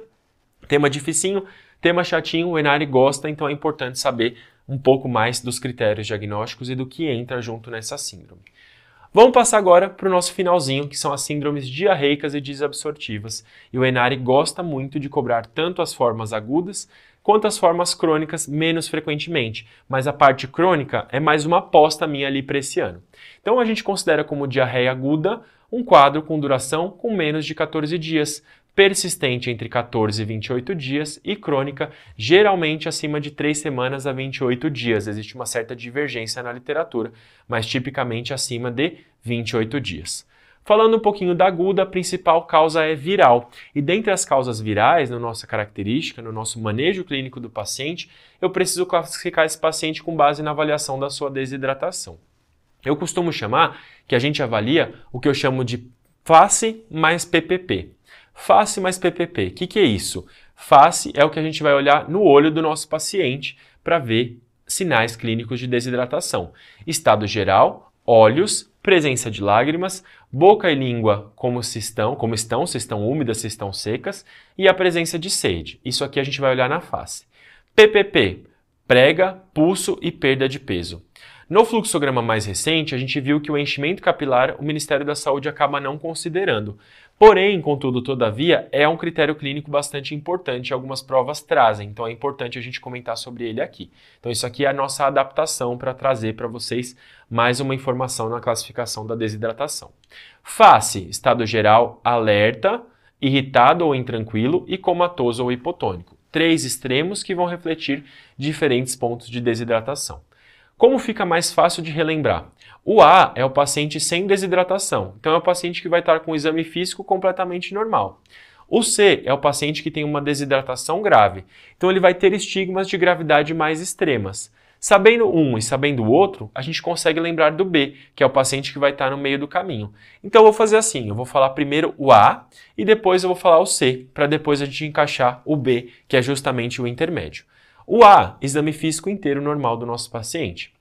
Tema dificinho, tema chatinho, o Enari gosta, então é importante saber um pouco mais dos critérios diagnósticos e do que entra junto nessa síndrome. Vamos passar agora para o nosso finalzinho, que são as síndromes diarreicas e desabsortivas. E o Enari gosta muito de cobrar tanto as formas agudas quanto as formas crônicas menos frequentemente, mas a parte crônica é mais uma aposta minha ali para esse ano. Então a gente considera como diarreia aguda um quadro com duração com menos de 14 dias, persistente entre 14 e 28 dias e crônica geralmente acima de 3 semanas a 28 dias. Existe uma certa divergência na literatura, mas tipicamente acima de 28 dias. Falando um pouquinho da aguda, a principal causa é viral. E dentre as causas virais, na nossa característica, no nosso manejo clínico do paciente, eu preciso classificar esse paciente com base na avaliação da sua desidratação. Eu costumo chamar que a gente avalia o que eu chamo de face mais PPP. Face mais PPP. O que é isso? Face é o que a gente vai olhar no olho do nosso paciente para ver sinais clínicos de desidratação. Estado geral, olhos, presença de lágrimas, boca e língua como estão, se estão úmidas, se estão secas, e a presença de sede. Isso aqui a gente vai olhar na face. PPP, prega, pulso e perda de peso. No fluxograma mais recente, a gente viu que o enchimento capilar o Ministério da Saúde acaba não considerando. Porém, contudo, todavia, é um critério clínico bastante importante, algumas provas trazem, então é importante a gente comentar sobre ele aqui. Então isso aqui é a nossa adaptação para trazer para vocês mais uma informação na classificação da desidratação. Face, estado geral, alerta, irritado ou intranquilo e comatoso ou hipotônico. 3 extremos que vão refletir diferentes pontos de desidratação. Como fica mais fácil de relembrar? O A é o paciente sem desidratação, então é o paciente que vai estar com o exame físico completamente normal. O C é o paciente que tem uma desidratação grave, então ele vai ter estigmas de gravidade mais extremas. Sabendo um e sabendo o outro, a gente consegue lembrar do B, que é o paciente que vai estar no meio do caminho. Então eu vou fazer assim, eu vou falar primeiro o A e depois eu vou falar o C, para depois a gente encaixar o B, que é justamente o intermédio. O A, exame físico inteiro normal do nosso paciente.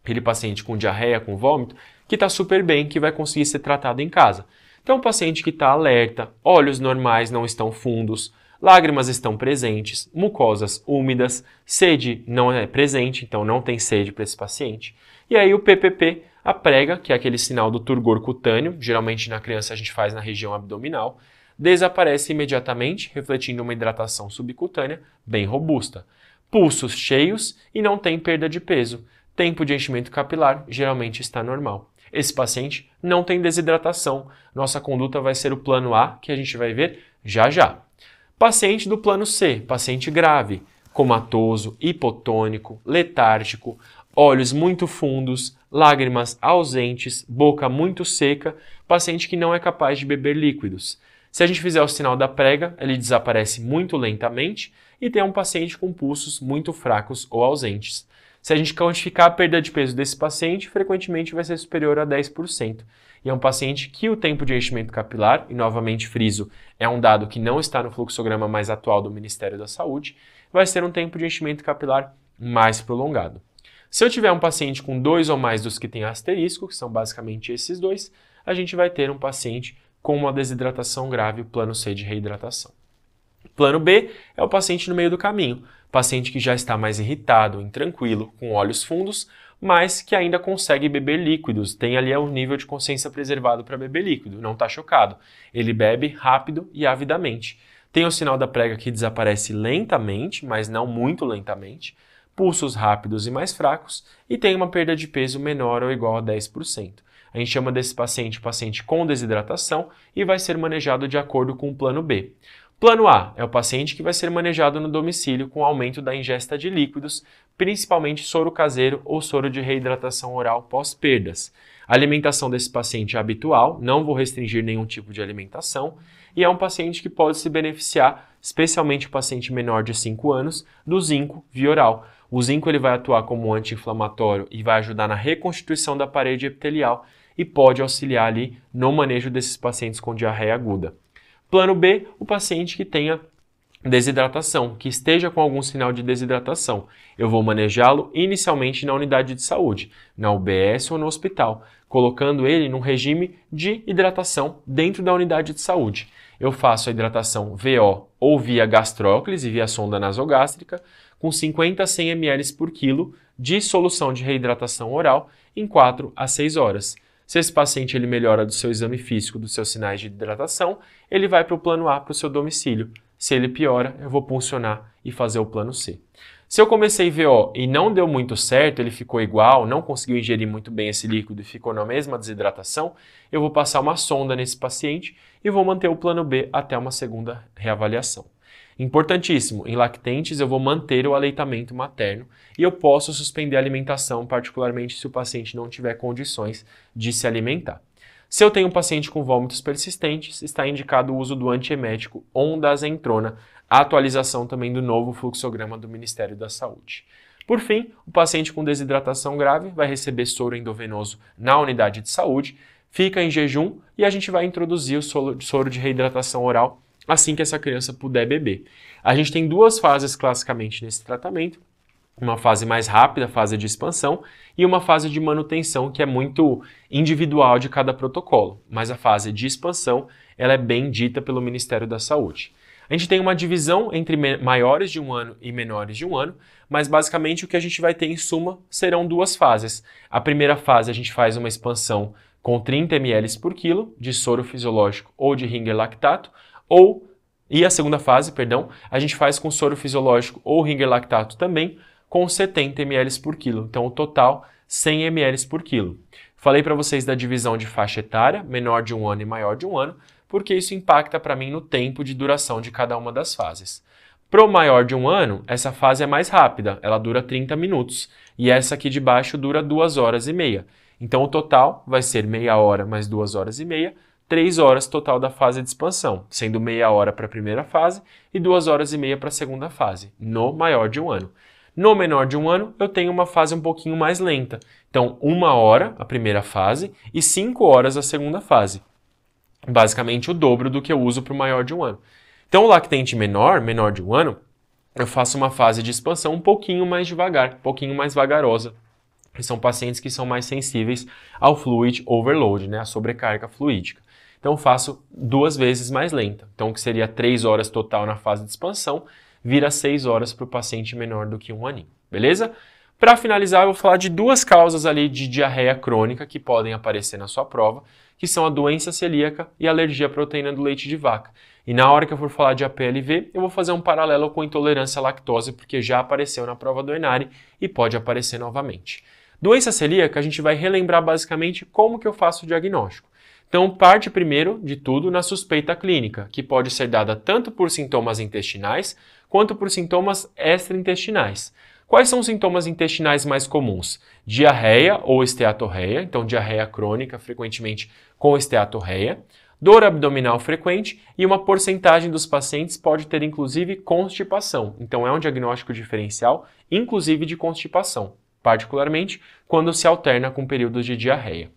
Aquele paciente com diarreia, com vômito, que está super bem, que vai conseguir ser tratado em casa. Então, um paciente que está alerta, olhos normais não estão fundos, lágrimas estão presentes, mucosas úmidas, sede não é presente, então não tem sede para esse paciente. E aí o PPP, a prega, que é aquele sinal do turgor cutâneo, geralmente na criança a gente faz na região abdominal, desaparece imediatamente, refletindo uma hidratação subcutânea bem robusta. pulsos cheios e não tem perda de peso. Tempo de enchimento capilar geralmente está normal. Esse paciente não tem desidratação. Nossa conduta vai ser o plano A, que a gente vai ver já já. Paciente do plano C, paciente grave, comatoso, hipotônico, letárgico, olhos muito fundos, lágrimas ausentes, boca muito seca, paciente que não é capaz de beber líquidos. Se a gente fizer o sinal da prega, ele desaparece muito lentamente e tem um paciente com pulsos muito fracos ou ausentes. Se a gente quantificar a perda de peso desse paciente, frequentemente vai ser superior a 10%. E é um paciente que o tempo de enchimento capilar, e novamente friso, é um dado que não está no fluxograma mais atual do Ministério da Saúde, vai ser um tempo de enchimento capilar mais prolongado. Se eu tiver um paciente com 2 ou mais dos que tem asterisco, que são basicamente esses dois, a gente vai ter um paciente com uma desidratação grave, o plano C de reidratação. Plano B é o paciente no meio do caminho, paciente que já está mais irritado, intranquilo, com olhos fundos, mas que ainda consegue beber líquidos, tem ali o nível de consciência preservado para beber líquido, não está chocado. Ele bebe rápido e avidamente. Tem o sinal da prega que desaparece lentamente, mas não muito lentamente, pulsos rápidos e mais fracos, e tem uma perda de peso menor ou igual a 10%. A gente chama desse paciente com desidratação e vai ser manejado de acordo com o plano B. Plano A é o paciente que vai ser manejado no domicílio com aumento da ingesta de líquidos, principalmente soro caseiro ou soro de reidratação oral pós-perdas. A alimentação desse paciente é habitual, não vou restringir nenhum tipo de alimentação, e é um paciente que pode se beneficiar, especialmente o paciente menor de 5 anos, do zinco via oral. O zinco ele vai atuar como anti-inflamatório e vai ajudar na reconstituição da parede epitelial e pode auxiliar ali no manejo desses pacientes com diarreia aguda. Plano B, o paciente que tenha desidratação, que esteja com algum sinal de desidratação. Eu vou manejá-lo inicialmente na unidade de saúde, na UBS ou no hospital, colocando ele num regime de hidratação dentro da unidade de saúde. Eu faço a hidratação VO ou via gastróclise, via sonda nasogástrica, com 50 a 100 ml por quilo de solução de reidratação oral em 4 a 6 horas. Se esse paciente ele melhora do seu exame físico, dos seus sinais de hidratação, ele vai para o plano A, para o seu domicílio. Se ele piora, eu vou puncionar e fazer o plano C. Se eu comecei VO e não deu muito certo, ele ficou igual, não conseguiu ingerir muito bem esse líquido e ficou na mesma desidratação, eu vou passar uma sonda nesse paciente e vou manter o plano B até uma segunda reavaliação. Importantíssimo, em lactentes eu vou manter o aleitamento materno e eu posso suspender a alimentação, particularmente se o paciente não tiver condições de se alimentar. Se eu tenho um paciente com vômitos persistentes, está indicado o uso do antiemético ondansetron, a atualização também do novo fluxograma do Ministério da Saúde. Por fim, o paciente com desidratação grave vai receber soro endovenoso na unidade de saúde, fica em jejum e a gente vai introduzir o soro de reidratação oral assim que essa criança puder beber. A gente tem 2 fases classicamente nesse tratamento, uma fase mais rápida, fase de expansão, e uma fase de manutenção que é muito individual de cada protocolo, mas a fase de expansão ela é bem dita pelo Ministério da Saúde. A gente tem uma divisão entre maiores de 1 ano e menores de 1 ano, mas basicamente o que a gente vai ter em suma serão 2 fases. A primeira fase a gente faz uma expansão com 30 ml por quilo de soro fisiológico ou de Ringer lactato, e a segunda fase, a gente faz com soro fisiológico ou Ringer lactato também, com 70 ml por quilo. Então, o total, 100 ml por quilo. Falei para vocês da divisão de faixa etária, menor de 1 ano e maior de 1 ano, porque isso impacta para mim no tempo de duração de cada uma das fases. Para o maior de 1 ano, essa fase é mais rápida, ela dura 30 minutos, e essa aqui de baixo dura 2 horas e meia. Então, o total vai ser meia hora mais 2 horas e meia, 3 horas total da fase de expansão, sendo meia hora para a primeira fase e 2 horas e meia para a segunda fase, no maior de 1 ano. No menor de 1 ano, eu tenho uma fase um pouquinho mais lenta. Então, 1 hora a primeira fase e 5 horas a segunda fase. Basicamente o dobro do que eu uso para o maior de 1 ano. Então, o lactente menor de 1 ano, eu faço uma fase de expansão um pouquinho mais devagar, um pouquinho mais vagarosa. São pacientes que são mais sensíveis ao fluid overload, a sobrecarga fluídica. Então, eu faço 2 vezes mais lenta. Então, o que seria 3 horas total na fase de expansão, vira 6 horas para o paciente menor do que 1 aninho, beleza? Para finalizar, eu vou falar de 2 causas ali de diarreia crônica que podem aparecer na sua prova, que são a doença celíaca e a alergia à proteína do leite de vaca. E na hora que eu for falar de APLV, eu vou fazer um paralelo com intolerância à lactose, porque já apareceu na prova do ENARI e pode aparecer novamente. Doença celíaca, a gente vai relembrar basicamente como que eu faço o diagnóstico. Então, parte primeiro de tudo na suspeita clínica, que pode ser dada tanto por sintomas intestinais quanto por sintomas extraintestinais. Quais são os sintomas intestinais mais comuns? Diarreia ou esteatorreia, então diarreia crônica, frequentemente com esteatorreia, dor abdominal frequente e uma porcentagem dos pacientes pode ter inclusive constipação. Então é um diagnóstico diferencial, inclusive de constipação, particularmente quando se alterna com períodos de diarreia.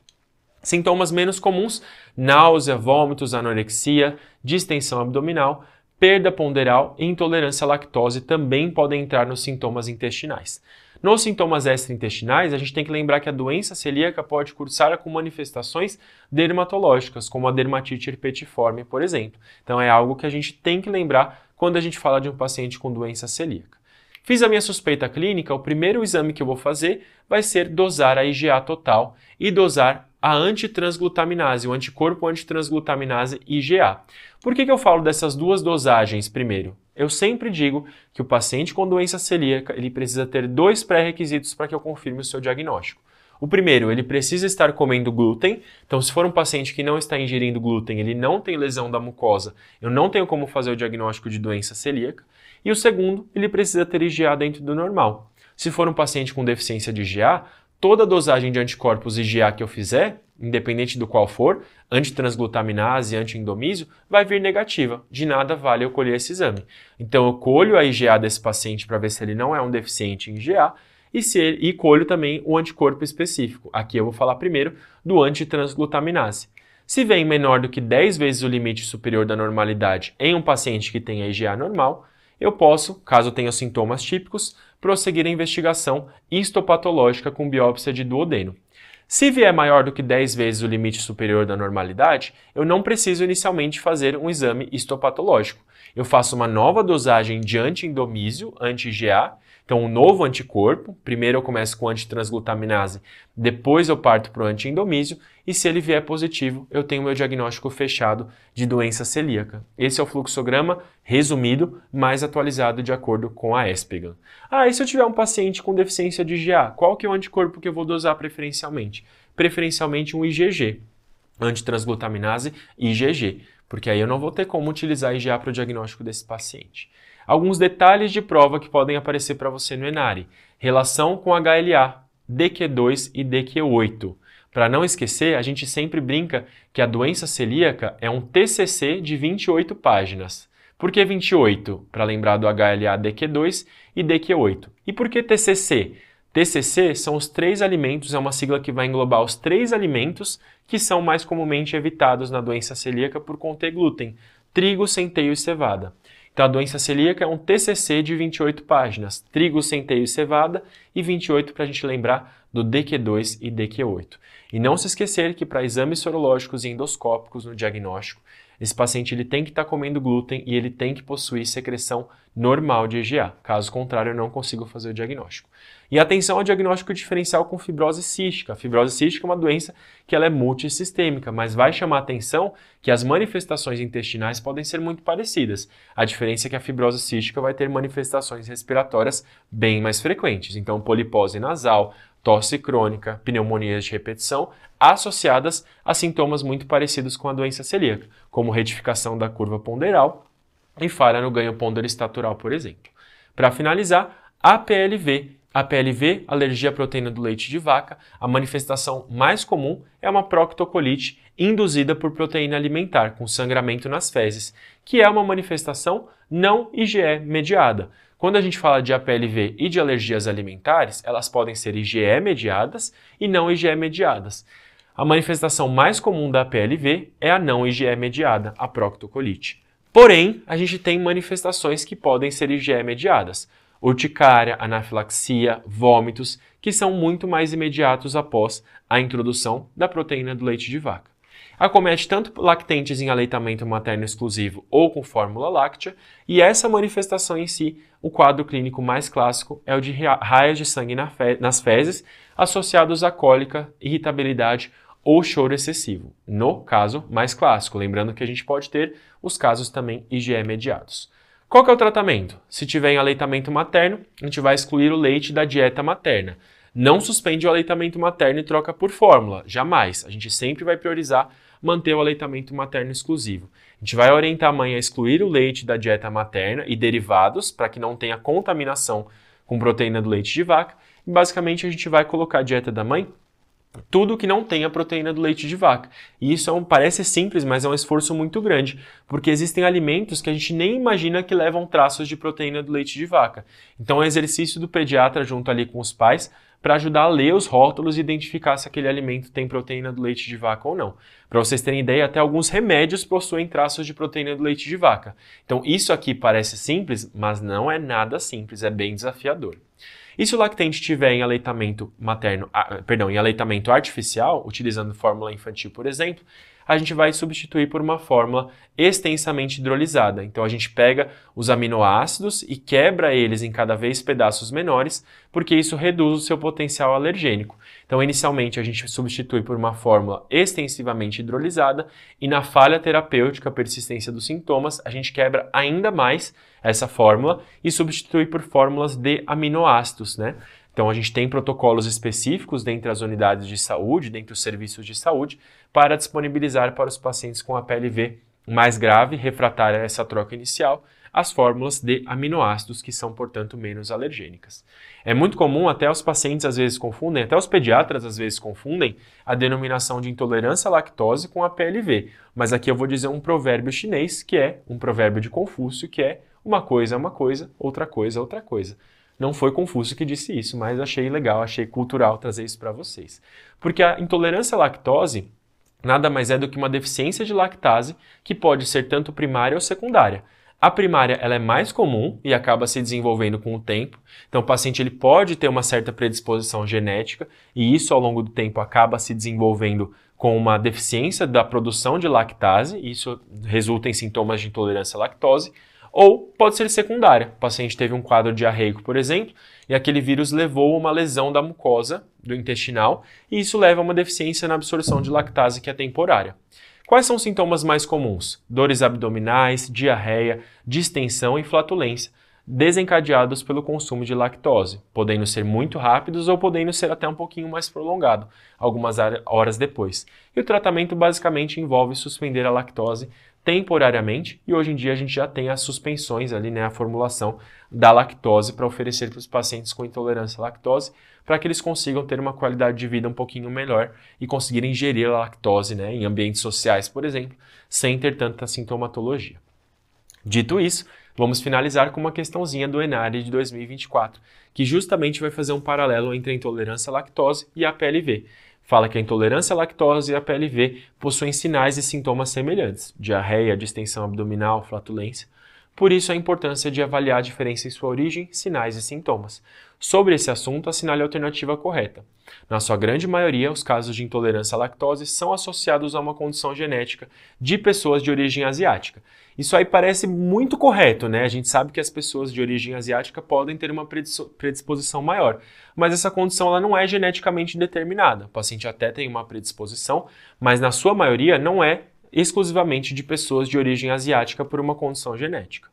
Sintomas menos comuns, náusea, vômitos, anorexia, distensão abdominal, perda ponderal e intolerância à lactose também podem entrar nos sintomas intestinais. Nos sintomas extraintestinais, a gente tem que lembrar que a doença celíaca pode cursar com manifestações dermatológicas, como a dermatite herpetiforme, por exemplo. Então é algo que a gente tem que lembrar quando a gente fala de um paciente com doença celíaca. Fiz a minha suspeita clínica, o primeiro exame que eu vou fazer vai ser dosar a IgA total e dosar a antitransglutaminase, o anticorpo antitransglutaminase IgA. Por que eu falo dessas duas dosagens primeiro? Eu sempre digo que o paciente com doença celíaca ele precisa ter dois pré-requisitos para que eu confirme o seu diagnóstico. O primeiro, ele precisa estar comendo glúten, então se for um paciente que não está ingerindo glúten, ele não tem lesão da mucosa, eu não tenho como fazer o diagnóstico de doença celíaca. E o segundo, ele precisa ter IgA dentro do normal. Se for um paciente com deficiência de IgA, toda a dosagem de anticorpos IgA que eu fizer, independente do qual for, antitransglutaminase, anti-endomísio, vai vir negativa. De nada vale eu colher esse exame. Então eu colho a IgA desse paciente para ver se ele não é um deficiente em IgA e colho também o anticorpo específico. Aqui eu vou falar primeiro do antitransglutaminase. Se vem menor do que 10 vezes o limite superior da normalidade em um paciente que tem a IgA normal, eu posso, caso tenha sintomas típicos, prosseguir a investigação histopatológica com biópsia de duodeno. Se vier maior do que 10 vezes o limite superior da normalidade, eu não preciso inicialmente fazer um exame histopatológico. Eu faço uma nova dosagem de anti-endomísio, anti-IgA, então um novo anticorpo. Primeiro eu começo com antitransglutaminase, depois eu parto para o anti-endomísio e se ele vier positivo, eu tenho meu diagnóstico fechado de doença celíaca. Esse é o fluxograma resumido, mais atualizado de acordo com a ESPGHAN. E se eu tiver um paciente com deficiência de IgA, qual que é o anticorpo que eu vou dosar preferencialmente? Preferencialmente um IgG, antitransglutaminase IgG, porque aí eu não vou ter como utilizar IgA para o diagnóstico desse paciente. Alguns detalhes de prova que podem aparecer para você no ENARI. Relação com HLA, DQ2 e DQ8. Para não esquecer, a gente sempre brinca que a doença celíaca é um TCC de 28 páginas. Por que 28? Para lembrar do HLA DQ2 e DQ8. E por que TCC? TCC são os 3 alimentos, é uma sigla que vai englobar os 3 alimentos que são mais comumente evitados na doença celíaca por conter glúten: trigo, centeio e cevada. Então a doença celíaca é um TCC de 28 páginas, trigo, centeio e cevada, e 28 para a gente lembrar do DQ2 e DQ8. E não se esquecer que para exames sorológicos e endoscópicos no diagnóstico, esse paciente ele tem que estar comendo glúten e ele tem que possuir secreção normal de IgA. Caso contrário, eu não consigo fazer o diagnóstico. E atenção ao diagnóstico diferencial com fibrose cística. A fibrose cística é uma doença que ela é multissistêmica, mas vai chamar a atenção que as manifestações intestinais podem ser muito parecidas. A diferença é que a fibrose cística vai ter manifestações respiratórias bem mais frequentes. Então, polipose nasal, tosse crônica, pneumonias de repetição, associadas a sintomas muito parecidos com a doença celíaca, como retificação da curva ponderal e falha no ganho ponderostatural, por exemplo. Para finalizar, APLV. APLV, alergia à proteína do leite de vaca, a manifestação mais comum é uma proctocolite induzida por proteína alimentar, com sangramento nas fezes, que é uma manifestação não IgE mediada. Quando a gente fala de APLV e de alergias alimentares, elas podem ser IgE mediadas e não IgE mediadas. A manifestação mais comum da APLV é a não IgE mediada, a proctocolite. Porém, a gente tem manifestações que podem ser IgE mediadas. Urticária, anafilaxia, vômitos, que são muito mais imediatos após a introdução da proteína do leite de vaca. Acomete tanto lactentes em aleitamento materno exclusivo ou com fórmula láctea, e essa manifestação em si, o quadro clínico mais clássico é o de raias de sangue nas fezes, associados a cólica, irritabilidade ou choro excessivo, no caso mais clássico, lembrando que a gente pode ter os casos também IgE mediados. Qual que é o tratamento? Se tiver em aleitamento materno, a gente vai excluir o leite da dieta materna. Não suspende o aleitamento materno e troca por fórmula, jamais. A gente sempre vai priorizar manter o aleitamento materno exclusivo. A gente vai orientar a mãe a excluir o leite da dieta materna e derivados para que não tenha contaminação com proteína do leite de vaca. E basicamente a gente vai colocar a dieta da mãe tudo que não tenha proteína do leite de vaca. E isso parece simples, mas é um esforço muito grande, porque existem alimentos que a gente nem imagina que levam traços de proteína do leite de vaca. Então é um exercício do pediatra junto ali com os pais para ajudar a ler os rótulos e identificar se aquele alimento tem proteína do leite de vaca ou não. Para vocês terem ideia, até alguns remédios possuem traços de proteína do leite de vaca. Então isso aqui parece simples, mas não é nada simples, é bem desafiador. E se o lactente estiver em aleitamento em aleitamento artificial, utilizando fórmula infantil, por exemplo, a gente vai substituir por uma fórmula extensamente hidrolisada. Então a gente pega os aminoácidos e quebra eles em cada vez pedaços menores, porque isso reduz o seu potencial alergênico. Então inicialmente a gente substitui por uma fórmula extensivamente hidrolisada e na falha terapêutica, persistência dos sintomas, a gente quebra ainda mais essa fórmula e substitui por fórmulas de aminoácidos, né? Então, a gente tem protocolos específicos dentre as unidades de saúde, dentre os serviços de saúde, para disponibilizar para os pacientes com a PLV mais grave, refratária a essa troca inicial, as fórmulas de aminoácidos, que são, portanto, menos alergênicas. É muito comum, até os pacientes às vezes confundem, até os pediatras às vezes confundem a denominação de intolerância à lactose com a PLV. Mas aqui eu vou dizer um provérbio chinês, que é um provérbio de Confúcio, que é uma coisa, outra coisa, outra coisa. Não foi Confúcio que disse isso, mas achei legal, achei cultural trazer isso para vocês. Porque a intolerância à lactose nada mais é do que uma deficiência de lactase que pode ser tanto primária ou secundária. A primária ela é mais comum e acaba se desenvolvendo com o tempo. Então o paciente ele pode ter uma certa predisposição genética e isso ao longo do tempo acaba se desenvolvendo com uma deficiência da produção de lactase, e isso resulta em sintomas de intolerância à lactose. Ou pode ser secundária. O paciente teve um quadro diarreico, por exemplo, e aquele vírus levou a uma lesão da mucosa do intestinal e isso leva a uma deficiência na absorção de lactase que é temporária. Quais são os sintomas mais comuns? Dores abdominais, diarreia, distensão e flatulência, desencadeados pelo consumo de lactose, podendo ser muito rápidos ou podendo ser até um pouquinho mais prolongado, algumas horas depois. E o tratamento basicamente envolve suspender a lactose temporariamente, e hoje em dia a gente já tem as suspensões ali, né, a formulação da lactose para oferecer para os pacientes com intolerância à lactose, para que eles consigam ter uma qualidade de vida um pouquinho melhor e conseguirem ingerir a lactose, né, em ambientes sociais, por exemplo, sem ter tanta sintomatologia. Dito isso, vamos finalizar com uma questãozinha do ENARE de 2024, que justamente vai fazer um paralelo entre a intolerância à lactose e a PLV. Fala que a intolerância à lactose e a PLV possuem sinais e sintomas semelhantes, diarreia, distensão abdominal, flatulência. Por isso a importância de avaliar a diferença em sua origem, sinais e sintomas. Sobre esse assunto, assinale a alternativa correta. Na sua grande maioria, os casos de intolerância à lactose são associados a uma condição genética de pessoas de origem asiática. Isso aí parece muito correto, né? A gente sabe que as pessoas de origem asiática podem ter uma predisposição maior, mas essa condição ela não é geneticamente determinada. O paciente até tem uma predisposição, mas na sua maioria não é exclusivamente de pessoas de origem asiática por uma condição genética.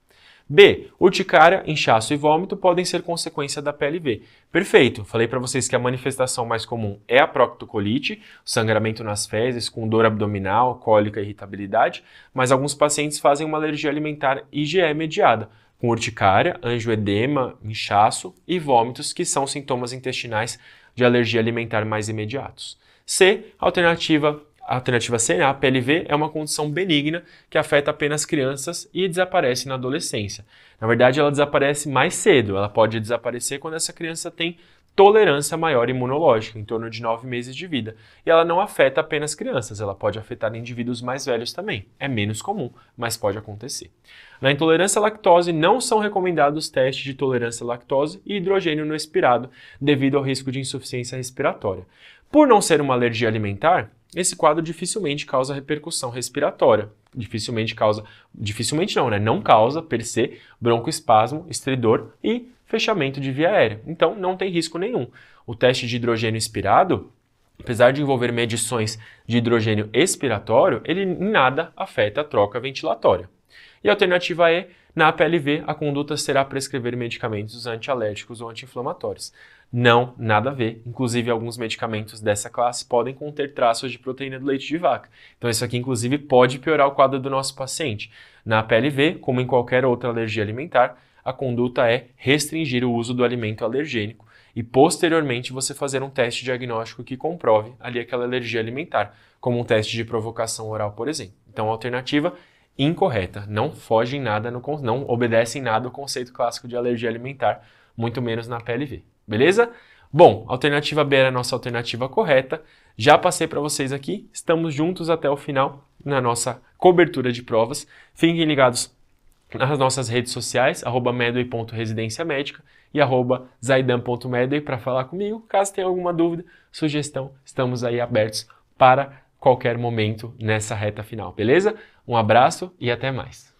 B. Urticária, inchaço e vômito podem ser consequência da PLV. Perfeito! Falei para vocês que a manifestação mais comum é a proctocolite, sangramento nas fezes com dor abdominal, cólica e irritabilidade, mas alguns pacientes fazem uma alergia alimentar IgE mediada, com urticária, angioedema, inchaço e vômitos, que são sintomas intestinais de alergia alimentar mais imediatos. C. A alternativa C, a PLV, é uma condição benigna que afeta apenas crianças e desaparece na adolescência. Na verdade, ela desaparece mais cedo. Ela pode desaparecer quando essa criança tem tolerância maior imunológica, em torno de 9 meses de vida. E ela não afeta apenas crianças, ela pode afetar indivíduos mais velhos também. É menos comum, mas pode acontecer. Na intolerância à lactose, não são recomendados testes de tolerância à lactose e hidrogênio no expirado, devido ao risco de insuficiência respiratória. Por não ser uma alergia alimentar, esse quadro dificilmente causa repercussão respiratória. Não causa, per se, broncoespasmo, estridor e fechamento de via aérea. Então, não tem risco nenhum. O teste de hidrogênio expirado, apesar de envolver medições de hidrogênio expiratório, ele em nada afeta a troca ventilatória. E a alternativa E, na PLV, a conduta será prescrever medicamentos antialérgicos ou anti-inflamatórios. Não, nada a ver. Inclusive, alguns medicamentos dessa classe podem conter traços de proteína do leite de vaca. Então, isso aqui, inclusive, pode piorar o quadro do nosso paciente. Na PLV, como em qualquer outra alergia alimentar, a conduta é restringir o uso do alimento alergênico e, posteriormente, você fazer um teste diagnóstico que comprove ali aquela alergia alimentar, como um teste de provocação oral, por exemplo. Então, a alternativa incorreta, não foge em nada, não obedece em nada ao conceito clássico de alergia alimentar, muito menos na PLV. Beleza? Bom, a alternativa B era a nossa alternativa correta. Já passei para vocês aqui. Estamos juntos até o final na nossa cobertura de provas. Fiquem ligados nas nossas redes sociais, @medway.residenciamédica e @zaidan.medway para falar comigo. Caso tenha alguma dúvida, sugestão, estamos aí abertos para qualquer momento nessa reta final, beleza? Um abraço e até mais.